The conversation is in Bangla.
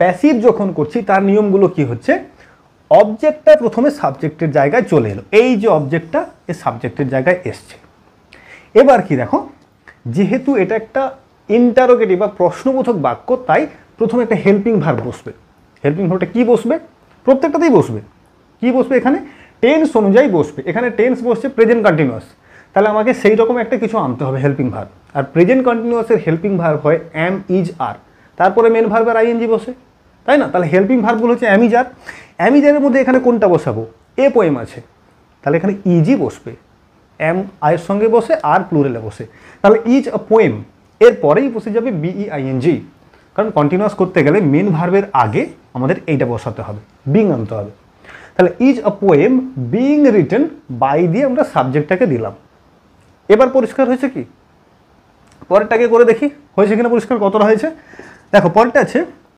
প্যাসিভ যখন করছি তার নিয়মগুলো কি হচ্ছে, অবজেক্টটা প্রথমে সাবজেক্টের জায়গায় চলে এলো, এই যে অবজেক্টটা এই সাবজেক্টের জায়গায় এসছে। এবার কি দেখো, যেহেতু এটা একটা ইন্টারোগেটিভ বা প্রশ্নবোধক বাক্য, তাই প্রথমে একটা হেল্পিং ভার্ব বসবে। হেল্পিং ভার্বটা কি বসবে, প্রত্যেকটাতেই বসবে। কি বসবে এখানে, টেন্স অনুযায়ী বসবে। এখানে টেন্স বসছে প্রেজেন্ট কন্টিনিউয়াস, তাহলে আমাকে সেই রকম একটা কিছু আনতে হবে হেল্পিং ভার্ব। আর প্রেজেন্ট কন্টিনিউয়াসের হেল্পিং ভার্ব হয় অ্যাম, ইজ, আর, তারপরে মেন ভার্বের আইএনজি বসে, তাই না? তাহলে হেল্পিং ভার্বগুলো হচ্ছে অ্যাম, ইজ, আর। অ্যাম, ইজ, আরের মধ্যে এখানে কোনটা বসাবো, এ পোয়েম আছে, তাহলে এখানে ইজি বসবে। এম আয়ের সঙ্গে বসে আর প্লুরালে বসে, তাহলে ইজ আ পোয়েম এর পরেই বসে যাবে বিইআইএনজি, কারণ কন্টিনিউয়াস করতে গেলে মেন ভার্বের আগে আমাদের এইটা বসাতে হবে, বিং আনতে হবে। তাহলে is a poem being written by দিয়ে আমরা সাবজেক্টটাকে দিলাম। এবার পরিষ্কার হয়েছে কি? পরেরটাকে করে দেখি হয়েছে কিনা পরিষ্কার, কতটা হয়েছে দেখো। পরেরটা আছে